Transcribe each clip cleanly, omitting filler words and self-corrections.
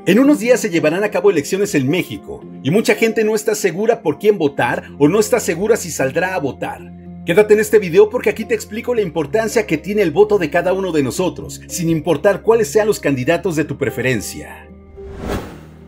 En unos días se llevarán a cabo elecciones en México y mucha gente no está segura por quién votar o no está segura si saldrá a votar. Quédate en este video porque aquí te explico la importancia que tiene el voto de cada uno de nosotros, sin importar cuáles sean los candidatos de tu preferencia.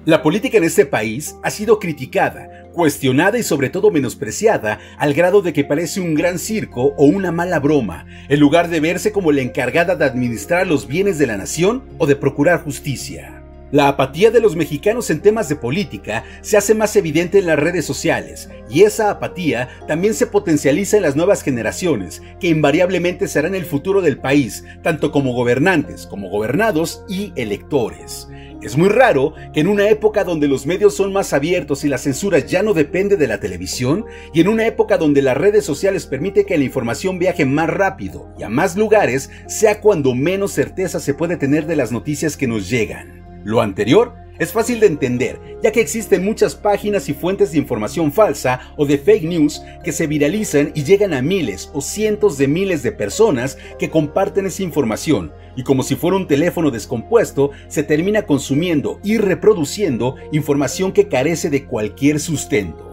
La política en este país ha sido criticada, cuestionada y sobre todo menospreciada al grado de que parece un gran circo o una mala broma, en lugar de verse como la encargada de administrar los bienes de la nación o de procurar justicia. La apatía de los mexicanos en temas de política se hace más evidente en las redes sociales, y esa apatía también se potencializa en las nuevas generaciones, que invariablemente serán el futuro del país, tanto como gobernantes, como gobernados y electores. Es muy raro que en una época donde los medios son más abiertos y la censura ya no depende de la televisión, y en una época donde las redes sociales permiten que la información viaje más rápido y a más lugares, sea cuando menos certeza se puede tener de las noticias que nos llegan. Lo anterior es fácil de entender, ya que existen muchas páginas y fuentes de información falsa o de fake news que se viralizan y llegan a miles o cientos de miles de personas que comparten esa información, y como si fuera un teléfono descompuesto, se termina consumiendo y reproduciendo información que carece de cualquier sustento.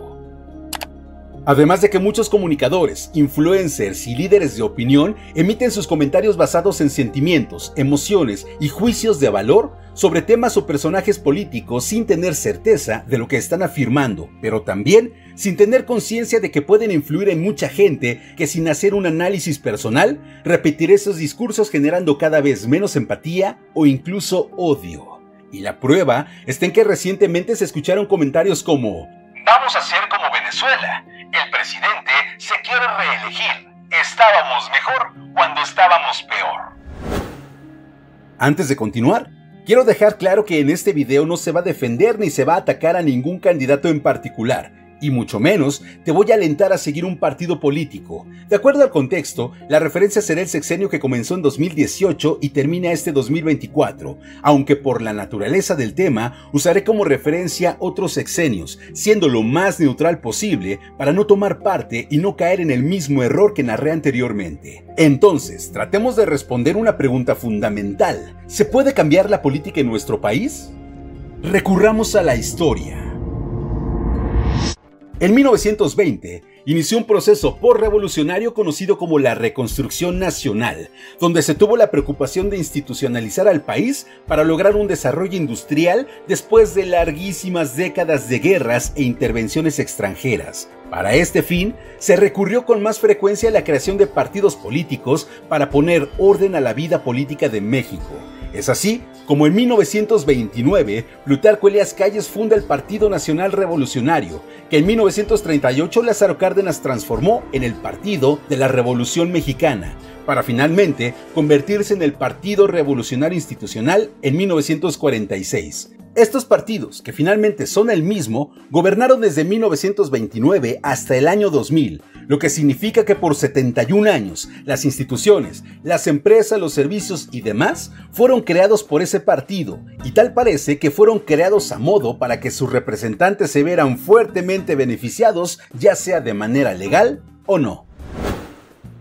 Además de que muchos comunicadores, influencers y líderes de opinión emiten sus comentarios basados en sentimientos, emociones y juicios de valor sobre temas o personajes políticos sin tener certeza de lo que están afirmando, pero también sin tener conciencia de que pueden influir en mucha gente que sin hacer un análisis personal repetirá esos discursos generando cada vez menos empatía o incluso odio. Y la prueba está en que recientemente se escucharon comentarios como: vamos a ser como Venezuela. El presidente se quiere reelegir. Estábamos mejor cuando estábamos peor. Antes de continuar, quiero dejar claro que en este video no se va a defender ni se va a atacar a ningún candidato en particular, y mucho menos te voy a alentar a seguir un partido político. De acuerdo al contexto, la referencia será el sexenio que comenzó en 2018 y termina este 2024, aunque por la naturaleza del tema usaré como referencia otros sexenios, siendo lo más neutral posible para no tomar parte y no caer en el mismo error que narré anteriormente. Entonces, tratemos de responder una pregunta fundamental: ¿se puede cambiar la política en nuestro país? Recurramos a la historia. En 1920, inició un proceso posrevolucionario conocido como la Reconstrucción Nacional, donde se tuvo la preocupación de institucionalizar al país para lograr un desarrollo industrial después de larguísimas décadas de guerras e intervenciones extranjeras. Para este fin, se recurrió con más frecuencia a la creación de partidos políticos para poner orden a la vida política de México. Es así como en 1929, Plutarco Elías Calles funda el Partido Nacional Revolucionario, que en 1938 Lázaro Cárdenas transformó en el Partido de la Revolución Mexicana, para finalmente convertirse en el Partido Revolucionario Institucional en 1946. Estos partidos, que finalmente son el mismo, gobernaron desde 1929 hasta el año 2000, lo que significa que por 71 años las instituciones, las empresas, los servicios y demás fueron creados por ese partido, y tal parece que fueron creados a modo para que sus representantes se vieran fuertemente beneficiados, ya sea de manera legal o no.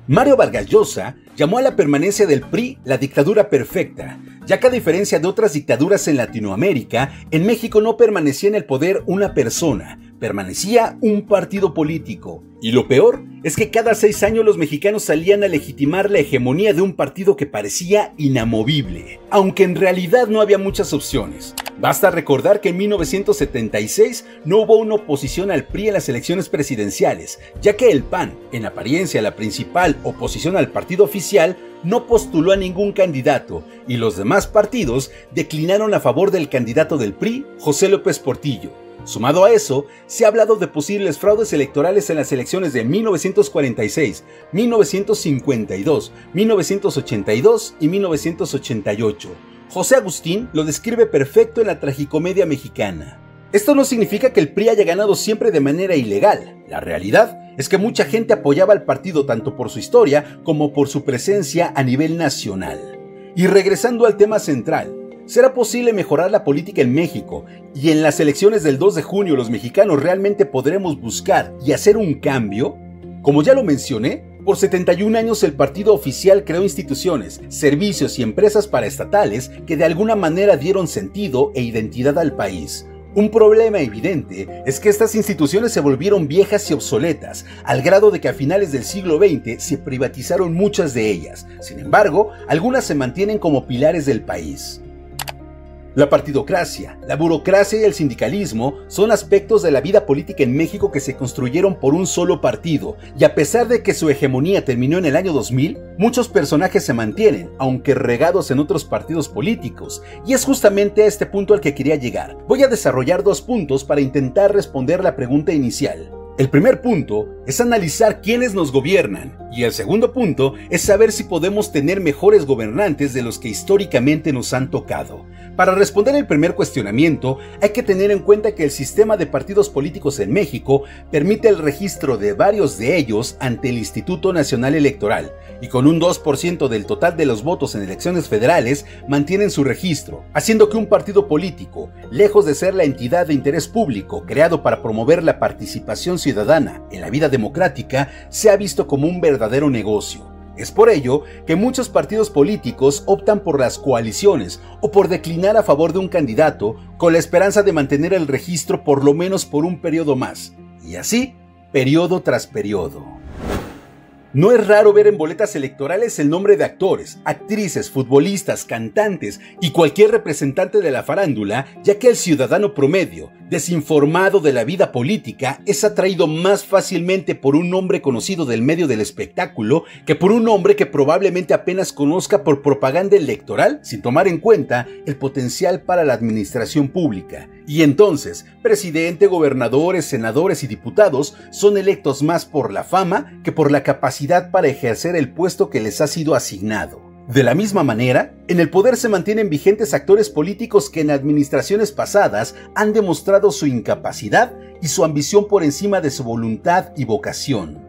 Mario Vargas Llosa llamó a la permanencia del PRI la dictadura perfecta, ya que a diferencia de otras dictaduras en Latinoamérica, en México no permanecía en el poder una persona, permanecía un partido político. Y lo peor es que cada 6 años los mexicanos salían a legitimar la hegemonía de un partido que parecía inamovible, aunque en realidad no había muchas opciones. Basta recordar que en 1976 no hubo una oposición al PRI en las elecciones presidenciales, ya que el PAN, en apariencia la principal oposición al partido oficial, no postuló a ningún candidato, y los demás partidos declinaron a favor del candidato del PRI, José López Portillo. Sumado a eso, se ha hablado de posibles fraudes electorales en las elecciones de 1946, 1952, 1982 y 1988. José Agustín lo describe perfecto en la tragicomedia mexicana. Esto no significa que el PRI haya ganado siempre de manera ilegal. La realidad es que mucha gente apoyaba al partido tanto por su historia como por su presencia a nivel nacional. Y regresando al tema central, ¿será posible mejorar la política en México? ¿Y en las elecciones del 2 de junio los mexicanos realmente podremos buscar y hacer un cambio? Como ya lo mencioné, Por 71 años el partido oficial creó instituciones, servicios y empresas paraestatales que de alguna manera dieron sentido e identidad al país. Un problema evidente es que estas instituciones se volvieron viejas y obsoletas, al grado de que a finales del siglo XX se privatizaron muchas de ellas. Sin embargo, algunas se mantienen como pilares del país. La partidocracia, la burocracia y el sindicalismo son aspectos de la vida política en México que se construyeron por un solo partido, y a pesar de que su hegemonía terminó en el año 2000, muchos personajes se mantienen, aunque regados en otros partidos políticos, y es justamente a este punto al que quería llegar. Voy a desarrollar 2 puntos para intentar responder la pregunta inicial. El primer punto es analizar quiénes nos gobiernan, y el segundo punto es saber si podemos tener mejores gobernantes de los que históricamente nos han tocado. Para responder el primer cuestionamiento, hay que tener en cuenta que el sistema de partidos políticos en México permite el registro de varios de ellos ante el Instituto Nacional Electoral, y con un 2% del total de los votos en elecciones federales mantienen su registro, haciendo que un partido político, lejos de ser la entidad de interés público creado para promover la participación ciudadana en la vida democrática, sea visto como un verdadero negocio. Es por ello que muchos partidos políticos optan por las coaliciones o por declinar a favor de un candidato con la esperanza de mantener el registro por lo menos por un periodo más, y así, periodo tras periodo. No es raro ver en boletas electorales el nombre de actores, actrices, futbolistas, cantantes y cualquier representante de la farándula, ya que el ciudadano promedio, desinformado de la vida política, es atraído más fácilmente por un nombre conocido del medio del espectáculo que por un nombre que probablemente apenas conozca por propaganda electoral, sin tomar en cuenta el potencial para la administración pública. Y entonces, presidente, gobernadores, senadores y diputados son electos más por la fama que por la capacidad para ejercer el puesto que les ha sido asignado. De la misma manera, en el poder se mantienen vigentes actores políticos que en administraciones pasadas han demostrado su incapacidad y su ambición por encima de su voluntad y vocación.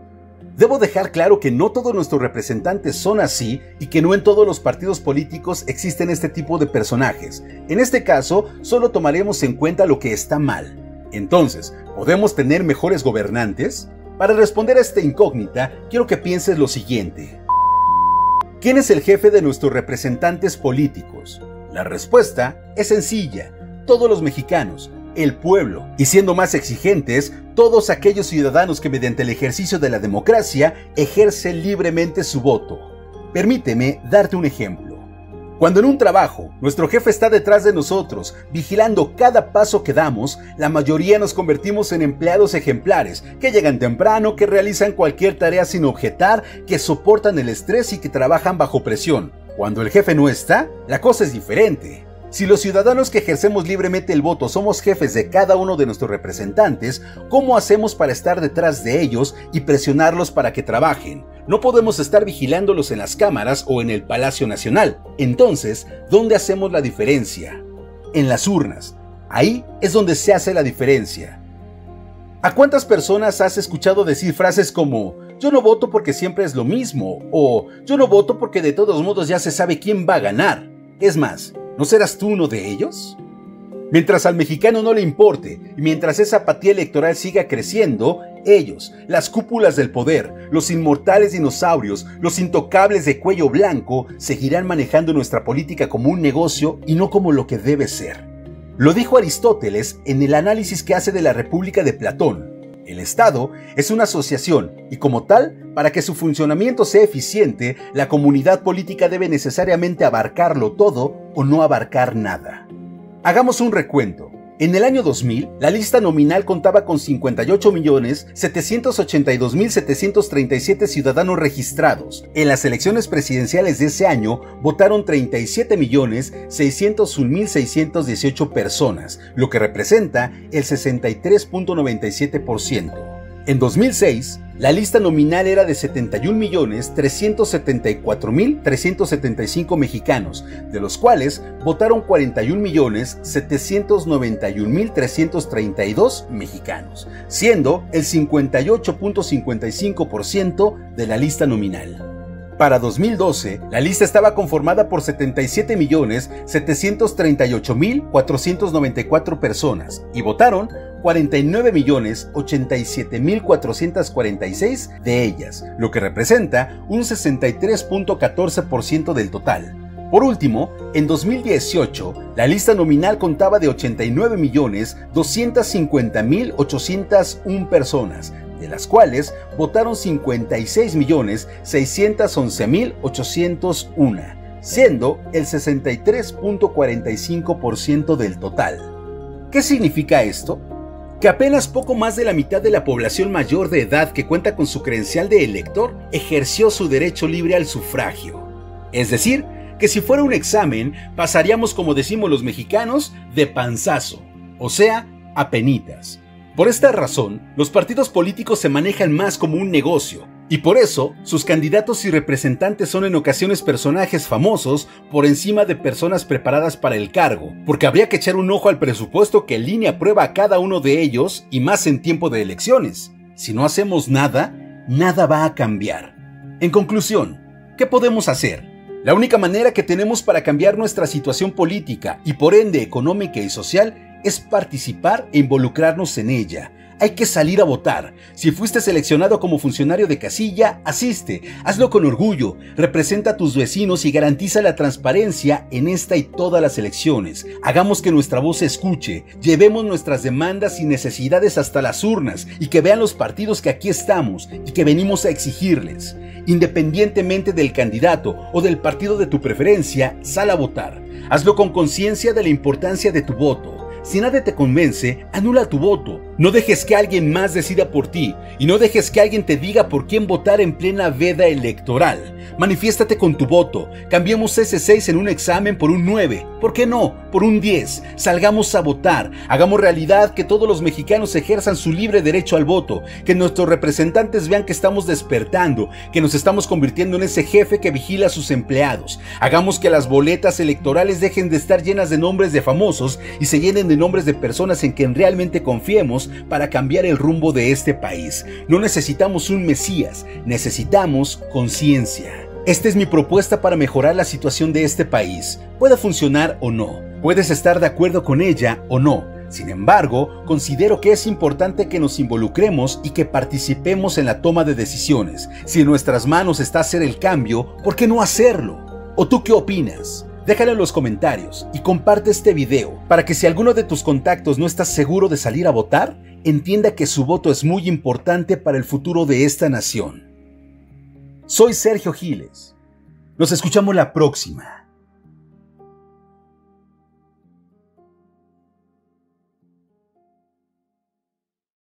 Debo dejar claro que no todos nuestros representantes son así y que no en todos los partidos políticos existen este tipo de personajes. En este caso, solo tomaremos en cuenta lo que está mal. Entonces, ¿podemos tener mejores gobernantes? Para responder a esta incógnita, quiero que pienses lo siguiente. ¿Quién es el jefe de nuestros representantes políticos? La respuesta es sencilla: todos los mexicanos, el pueblo, y siendo más exigentes, todos aquellos ciudadanos que mediante el ejercicio de la democracia ejercen libremente su voto. Permíteme darte un ejemplo. Cuando en un trabajo nuestro jefe está detrás de nosotros, vigilando cada paso que damos, la mayoría nos convertimos en empleados ejemplares, que llegan temprano, que realizan cualquier tarea sin objetar, que soportan el estrés y que trabajan bajo presión. Cuando el jefe no está, la cosa es diferente. Si los ciudadanos que ejercemos libremente el voto somos jefes de cada uno de nuestros representantes, ¿cómo hacemos para estar detrás de ellos y presionarlos para que trabajen? No podemos estar vigilándolos en las cámaras o en el Palacio Nacional. Entonces, ¿dónde hacemos la diferencia? En las urnas. Ahí es donde se hace la diferencia. ¿A cuántas personas has escuchado decir frases como "yo no voto porque siempre es lo mismo" o "yo no voto porque de todos modos ya se sabe quién va a ganar"? Es más, ¿no serás tú uno de ellos? Mientras al mexicano no le importe y mientras esa apatía electoral siga creciendo, ellos, las cúpulas del poder, los inmortales dinosaurios, los intocables de cuello blanco, seguirán manejando nuestra política como un negocio y no como lo que debe ser. Lo dijo Aristóteles en el análisis que hace de la República de Platón. El Estado es una asociación y como tal, para que su funcionamiento sea eficiente, la comunidad política debe necesariamente abarcarlo todo o no abarcar nada. Hagamos un recuento. En el año 2000, la lista nominal contaba con 58.782.737 ciudadanos registrados. En las elecciones presidenciales de ese año, votaron 37.601.618 personas, lo que representa el 63.97%. En 2006, la lista nominal era de 71.374.375 mexicanos, de los cuales votaron 41.791.332 mexicanos, siendo el 58.55% de la lista nominal. Para 2012, la lista estaba conformada por 77.738.494 personas y votaron 49.087.446 de ellas, lo que representa un 63.14% del total. Por último, en 2018, la lista nominal contaba de 89.250.801 personas, de las cuales votaron 56.611.801, siendo el 63.45% del total. ¿Qué significa esto? Que apenas poco más de la mitad de la población mayor de edad que cuenta con su credencial de elector ejerció su derecho libre al sufragio. Es decir, que si fuera un examen, pasaríamos, como decimos los mexicanos, de panzazo, o sea, apenitas. Por esta razón, los partidos políticos se manejan más como un negocio, y por eso, sus candidatos y representantes son en ocasiones personajes famosos por encima de personas preparadas para el cargo, porque habría que echar un ojo al presupuesto que el INE aprueba a cada uno de ellos, y más en tiempo de elecciones. Si no hacemos nada, nada va a cambiar. En conclusión, ¿qué podemos hacer? La única manera que tenemos para cambiar nuestra situación política y por ende económica y social es participar e involucrarnos en ella. Hay que salir a votar. Si fuiste seleccionado como funcionario de casilla, asiste, hazlo con orgullo, representa a tus vecinos y garantiza la transparencia en esta y todas las elecciones. Hagamos que nuestra voz se escuche, llevemos nuestras demandas y necesidades hasta las urnas y que vean los partidos que aquí estamos y que venimos a exigirles. Independientemente del candidato o del partido de tu preferencia, sal a votar. Hazlo con conciencia de la importancia de tu voto. Si nadie te convence, anula tu voto. No dejes que alguien más decida por ti y no dejes que alguien te diga por quién votar en plena veda electoral. Manifiéstate con tu voto. Cambiemos ese 6 en un examen por un 9. ¿Por qué no? Por un 10. Salgamos a votar. Hagamos realidad que todos los mexicanos ejerzan su libre derecho al voto. Que nuestros representantes vean que estamos despertando, que nos estamos convirtiendo en ese jefe que vigila a sus empleados. Hagamos que las boletas electorales dejen de estar llenas de nombres de famosos y se llenen de nombres de personas en quien realmente confiemos para cambiar el rumbo de este país. No necesitamos un mesías, necesitamos conciencia. Esta es mi propuesta para mejorar la situación de este país. Puede funcionar o no, puedes estar de acuerdo con ella o no. Sin embargo, considero que es importante que nos involucremos y que participemos en la toma de decisiones. Si en nuestras manos está hacer el cambio, ¿por qué no hacerlo? ¿O tú qué opinas? Déjalo en los comentarios y comparte este video para que si alguno de tus contactos no está seguro de salir a votar, entienda que su voto es muy importante para el futuro de esta nación. Soy Sergio Giles. Nos escuchamos la próxima.